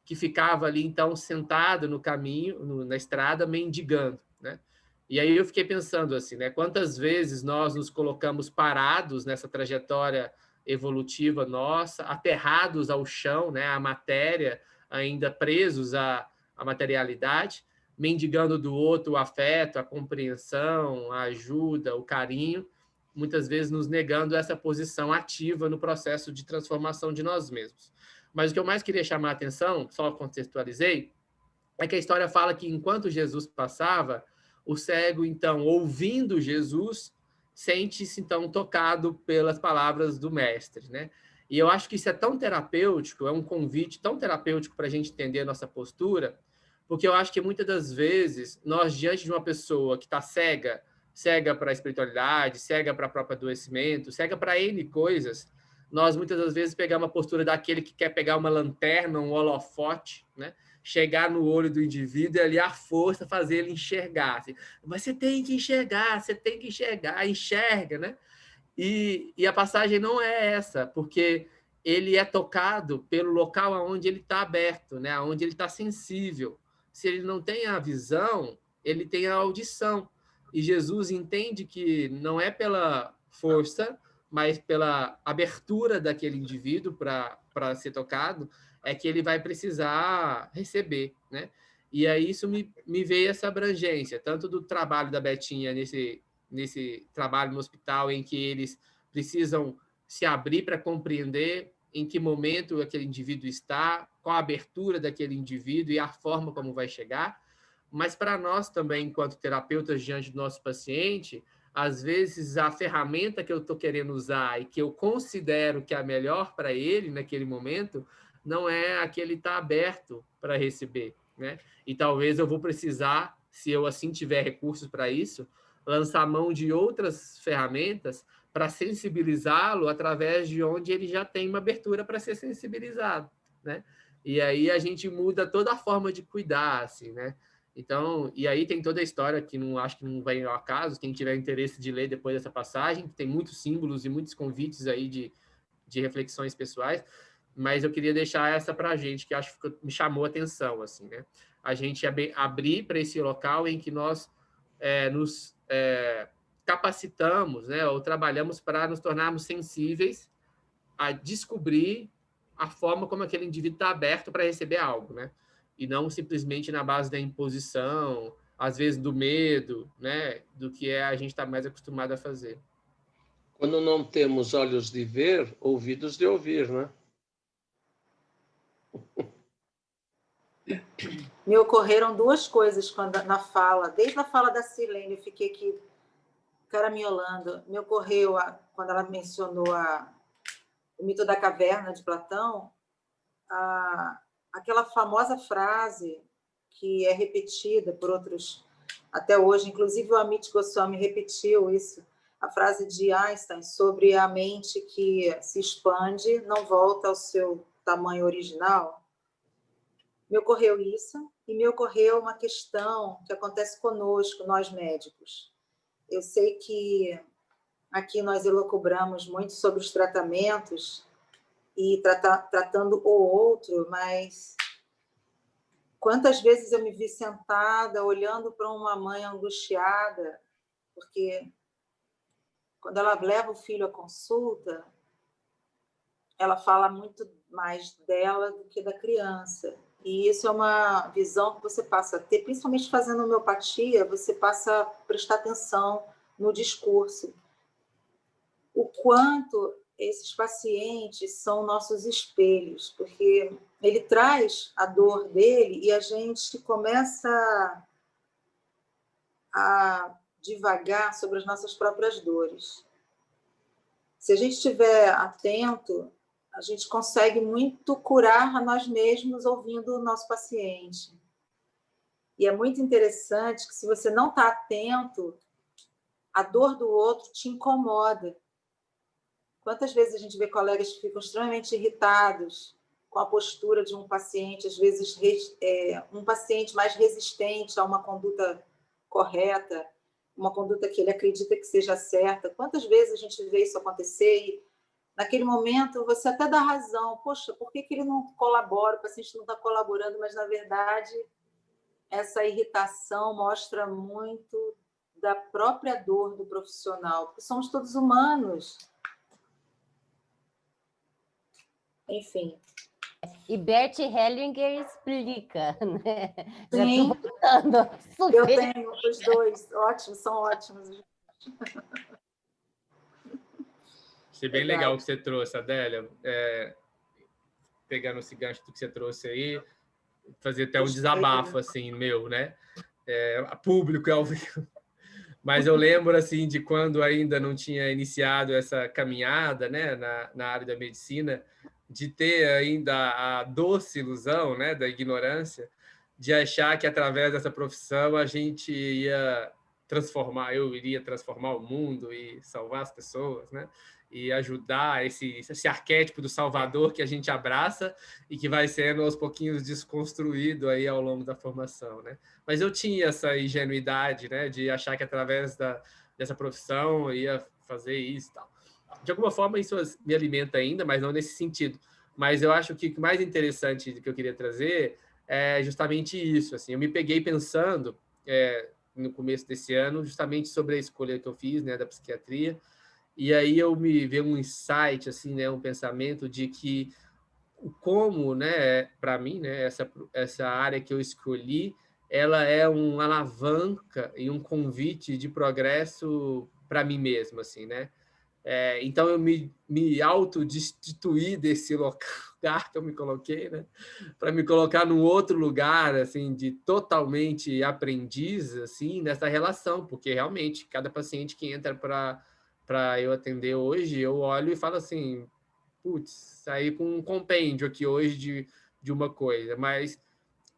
B: que ficava ali, então, sentado no caminho, na estrada, mendigando, né? E aí eu fiquei pensando assim, né? Quantas vezes nós nos colocamos parados nessa trajetória evolutiva nossa, aterrados ao chão, né? À matéria, ainda presos à materialidade, mendigando do outro o afeto, a compreensão, a ajuda, o carinho, muitas vezes nos negando essa posição ativa no processo de transformação de nós mesmos. Mas o que eu mais queria chamar a atenção, só contextualizei, é que a história fala que enquanto Jesus passava, o cego, então, ouvindo Jesus, sente-se, então, tocado pelas palavras do mestre, né? E eu acho que isso é tão terapêutico, é um convite tão terapêutico para a gente entender a nossa postura, porque eu acho que muitas das vezes, nós, diante de uma pessoa que está cega para a espiritualidade, cega para o próprio adoecimento, cega para N coisas, nós muitas das vezes pegamos a postura daquele que quer pegar uma lanterna, um holofote, né? Chegar no olho do indivíduo e ali à força fazer ele enxergar. Assim. Mas você tem que enxergar, enxerga, né? E a passagem não é essa, porque ele é tocado pelo local onde ele está aberto, né? Onde ele está sensível. Se ele não tem a visão, ele tem a audição. E Jesus entende que não é pela força, mas pela abertura daquele indivíduo para ser tocado, é que ele vai precisar receber, né? E aí isso me veio essa abrangência, tanto do trabalho da Betinha nesse trabalho no hospital, em que eles precisam se abrir para compreender em que momento aquele indivíduo está, qual a abertura daquele indivíduo e a forma como vai chegar, mas para nós também, enquanto terapeutas diante do nosso paciente, às vezes a ferramenta que eu estou querendo usar e que eu considero que é a melhor para ele naquele momento, não é a que ele está aberto para receber, né? E talvez eu vou precisar, se eu assim tiver recursos para isso, lançar mão de outras ferramentas para sensibilizá-lo através de onde ele já tem uma abertura para ser sensibilizado, né? E aí a gente muda toda a forma de cuidar, assim, né? Então, e aí tem toda a história que não acho que não vai ao acaso, quem tiver interesse de ler depois dessa passagem, tem muitos símbolos e muitos convites aí de reflexões pessoais, mas eu queria deixar essa para a gente, que acho que me chamou a atenção, assim, né? A gente abrir para esse local em que nós nos capacitamos, né, ou trabalhamos para nos tornarmos sensíveis a descobrir a forma como aquele indivíduo está aberto para receber algo, né? E não simplesmente na base da imposição, às vezes do medo, né, do que a gente está mais acostumado a fazer.
D: Quando não temos olhos de ver, ouvidos de ouvir, né?
F: Me ocorreram duas coisas na fala, desde a fala da Silene, eu fiquei aqui caraminholando. Me ocorreu, quando ela mencionou a o mito da caverna de Platão, aquela famosa frase que é repetida por outros até hoje, inclusive o Amit Goswami repetiu isso, a frase de Einstein sobre a mente que se expande, não volta ao seu tamanho original. Me ocorreu isso, e me ocorreu uma questão que acontece conosco, nós médicos. Eu sei que aqui nós elucubramos muito sobre os tratamentos e tratando o outro, mas quantas vezes eu me vi sentada, olhando para uma mãe angustiada, porque quando ela leva o filho à consulta, ela fala muito mais dela do que da criança. E isso é uma visão que você passa a ter, principalmente fazendo homeopatia, você passa a prestar atenção no discurso. O quanto esses pacientes são nossos espelhos, porque ele traz a dor dele e a gente começa a divagar sobre as nossas próprias dores. Se a gente estiver atento, a gente consegue muito curar a nós mesmos ouvindo o nosso paciente. E é muito interessante que, se você não está atento, a dor do outro te incomoda. Quantas vezes a gente vê colegas que ficam extremamente irritados com a postura de um paciente, às vezes um paciente mais resistente a uma conduta correta, uma conduta que ele acredita que seja certa. Quantas vezes a gente vê isso acontecer e, naquele momento, você até dá razão. Poxa, por que ele não colabora? O paciente não está colaborando, mas, na verdade, essa irritação mostra muito da própria dor do profissional, porque somos todos humanos. Enfim.
E: E Bert Hellinger explica, né?
F: Sim,
E: já tô voltando.
F: Eu tenho os dois, ótimos, são ótimos.
B: Achei bem legal o que você trouxe, Adélia. Pegando esse gancho do que você trouxe aí, fazer até um desabafo, assim, meu, né? Público é ao vivo. Mas eu lembro, assim, de quando ainda não tinha iniciado essa caminhada, né, na área da medicina, de ter ainda a doce ilusão, né, da ignorância, de achar que através dessa profissão a gente ia eu iria transformar o mundo e salvar as pessoas, né? E ajudar esse arquétipo do salvador que a gente abraça e que vai sendo aos pouquinhos desconstruído aí ao longo da formação, né? Mas eu tinha essa ingenuidade, né, de achar que através dessa profissão eu ia fazer isso e tal. De alguma forma isso me alimenta ainda, mas não nesse sentido. Mas eu acho que o mais interessante que eu queria trazer é justamente isso. Assim, eu me peguei pensando no começo desse ano justamente sobre a escolha que eu fiz, né, da psiquiatria. E aí eu me veio um insight, assim, né, um pensamento de que como, né, para mim, né, essa área que eu escolhi, ela é uma alavanca e um convite de progresso para mim mesmo, assim, né? Então eu me autodestituí desse lugar que eu me coloquei, né, para me colocar num outro lugar, assim, de totalmente aprendiz, assim, nessa relação, porque realmente cada paciente que entra para eu atender hoje, eu olho e falo assim, putz, saí com um compêndio aqui hoje de uma coisa, mas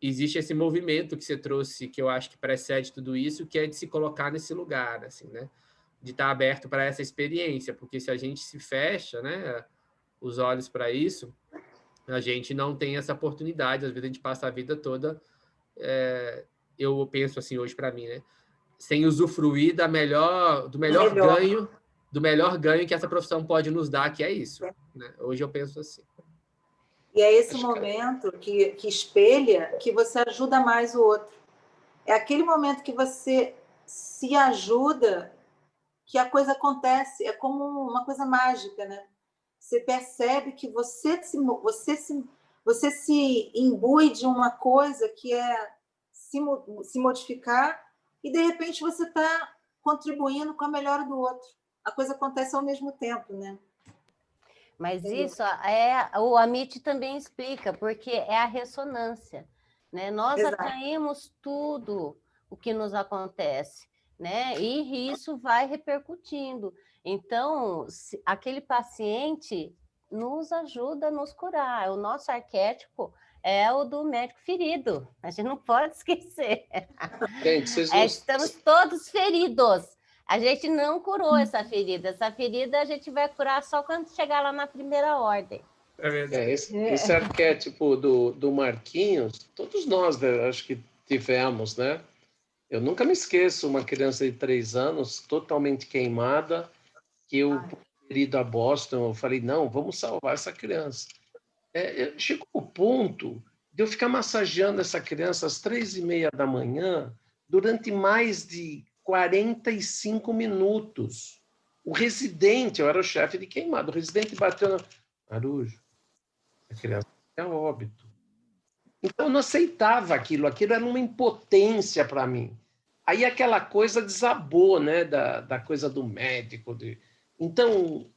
B: existe esse movimento que você trouxe, que eu acho que precede tudo isso, que é de se colocar nesse lugar, assim, né? De estar aberto para essa experiência, porque se a gente se fecha, né, os olhos para isso, a gente não tem essa oportunidade, às vezes a gente passa a vida toda, eu penso assim hoje para mim, né, sem usufruir do melhor ganho que essa profissão pode nos dar, que é isso, né? Hoje eu penso assim.
F: E é esse momento que espelha que você ajuda mais o outro. É aquele momento que você se ajuda, que a coisa acontece, é como uma coisa mágica, né? Você percebe que você se imbui de uma coisa que é se modificar e, de repente, você está contribuindo com a melhora do outro. A coisa acontece ao mesmo tempo, né?
E: Mas isso o Amit também explica, porque é a ressonância, né? Nós
F: Exato.
E: atraímos tudo o que nos acontece, né? E isso vai repercutindo. Então, aquele paciente nos ajuda a nos curar. O nosso arquétipo é o do médico ferido. A gente não pode esquecer.
D: Gente, vocês não...
E: Estamos todos feridos. A gente não curou essa ferida. Essa ferida a gente vai curar só quando chegar lá na primeira ordem.
D: Esse arquétipo do Marquinhos, todos nós, né, acho que tivemos, né? Eu nunca me esqueço, uma criança de 3 anos, totalmente queimada, que eu, por ter ido a Boston, eu falei, não, vamos salvar essa criança. Chegou o ponto de eu ficar massageando essa criança às 3h30 da manhã, durante mais de 45 minutos. O residente, eu era o chefe de queimado, o residente bateu na... Arujo, a criança é óbito. Então, eu não aceitava aquilo era uma impotência para mim. Aí aquela coisa desabou, né, da coisa do médico. Então,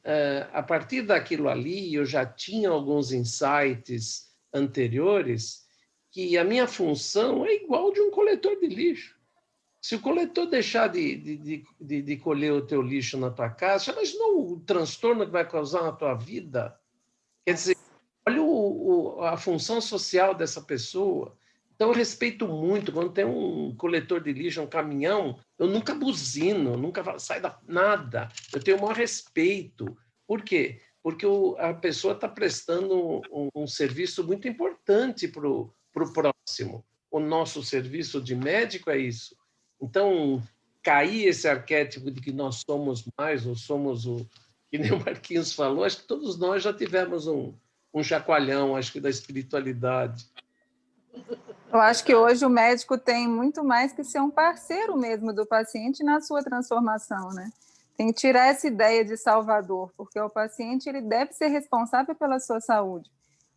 D: a partir daquilo ali, eu já tinha alguns insights anteriores que a minha função é igual de um coletor de lixo. Se o coletor deixar de colher o teu lixo na tua casa, já imaginou o transtorno que vai causar na tua vida? Quer dizer, olha a função social dessa pessoa. Então, eu respeito muito. Quando tem um coletor de lixo, um caminhão, eu nunca buzino, nunca sai nada. Eu tenho o maior respeito. Por quê? Porque a pessoa está prestando um serviço muito importante para o próximo. O nosso serviço de médico é isso. Então, cair esse arquétipo de que nós somos mais, ou somos o... Que nem o Marquinhos falou, acho que todos nós já tivemos um chacoalhão, acho que da espiritualidade.
G: Eu acho que hoje o médico tem muito mais que ser um parceiro mesmo do paciente na sua transformação, né? Tem que tirar essa ideia de salvador, porque o paciente ele deve ser responsável pela sua saúde.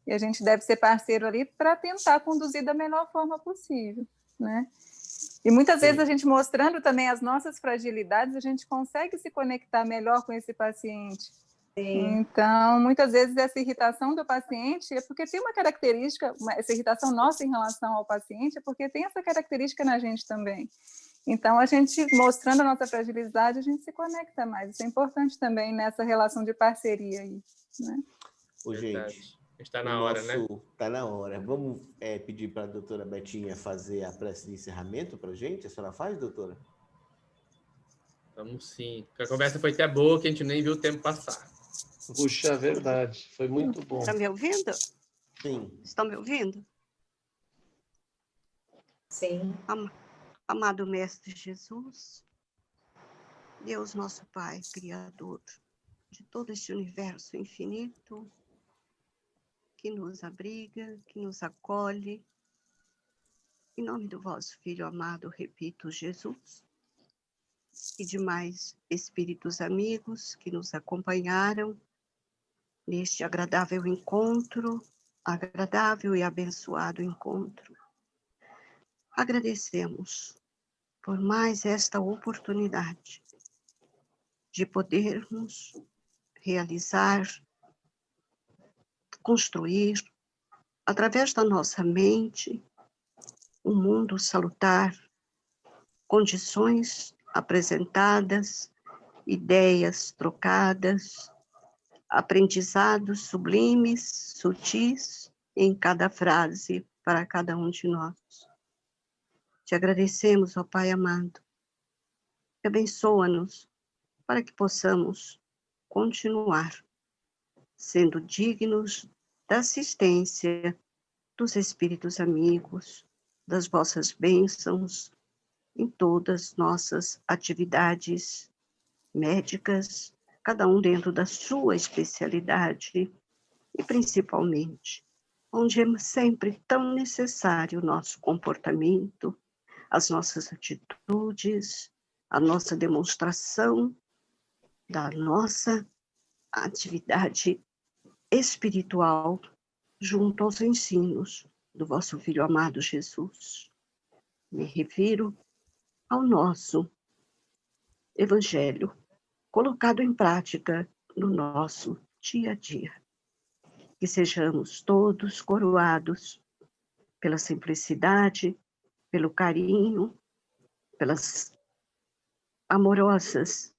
G: E a gente deve ser parceiro ali para tentar conduzir da melhor forma possível, né? E muitas vezes a gente mostrando também as nossas fragilidades, a gente consegue se conectar melhor com esse paciente. Então, muitas vezes essa irritação do paciente é porque tem uma característica, essa irritação nossa em relação ao paciente é porque tem essa característica na gente também. Então, a gente mostrando a nossa fragilidade, a gente se conecta mais. Isso é importante também nessa relação de parceria aí, né?
A: Ô, gente,
B: está na hora, né?
A: Está na hora. Vamos pedir para a doutora Betinha fazer a prece de encerramento para a gente? A senhora faz, doutora?
B: Vamos sim. A conversa foi até boa, que a gente nem viu o tempo passar.
D: Puxa, verdade. Foi muito bom.
C: Está me ouvindo?
A: Sim.
C: Estão me ouvindo?
F: Sim.
C: Amado Mestre Jesus, Deus nosso Pai, Criador de todo este universo infinito, que nos abriga, que nos acolhe, em nome do vosso Filho amado, repito, Jesus, e demais espíritos amigos que nos acompanharam neste agradável encontro, agradável e abençoado encontro. Agradecemos por mais esta oportunidade de podermos realizar, construir, através da nossa mente, um mundo salutar, condições apresentadas, ideias trocadas, aprendizados sublimes, sutis, em cada frase para cada um de nós. Te agradecemos, ó Pai amado, abençoa-nos para que possamos continuar sendo dignos da assistência dos espíritos amigos, das vossas bênçãos em todas nossas atividades médicas, cada um dentro da sua especialidade e principalmente onde é sempre tão necessário o nosso comportamento, as nossas atitudes, a nossa demonstração da nossa atividade espiritual junto aos ensinos do vosso Filho amado Jesus. Me refiro ao nosso Evangelho colocado em prática no nosso dia a dia. Que sejamos todos coroados pela simplicidade, pelo carinho, pelas amorosas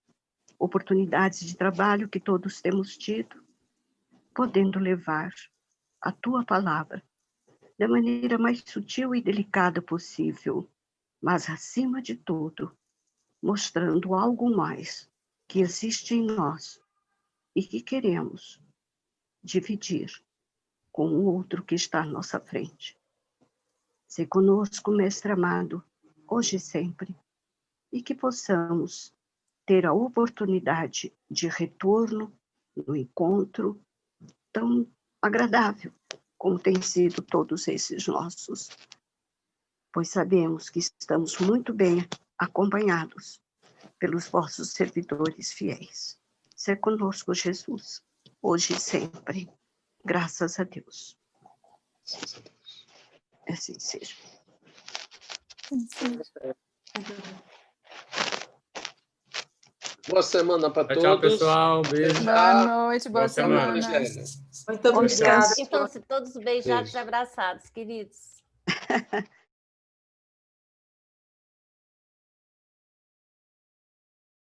C: oportunidades de trabalho que todos temos tido, podendo levar a tua palavra da maneira mais sutil e delicada possível, mas, acima de tudo, mostrando algo mais que existe em nós e que queremos dividir com o outro que está à nossa frente. Se conosco, Mestre amado, hoje e sempre, e que possamos ter a oportunidade de retorno no encontro tão agradável como tem sido todos esses nossos, pois sabemos que estamos muito bem acompanhados pelos vossos servidores fiéis. Ser conosco, Jesus, hoje e sempre. Graças a Deus. Assim seja.
D: Boa semana para todos.
B: Tchau, pessoal. Beijo.
G: Boa noite, boa
B: semana.
G: semana.
F: Muito obrigada.
E: Sintam-se todos beijados e abraçados, queridos.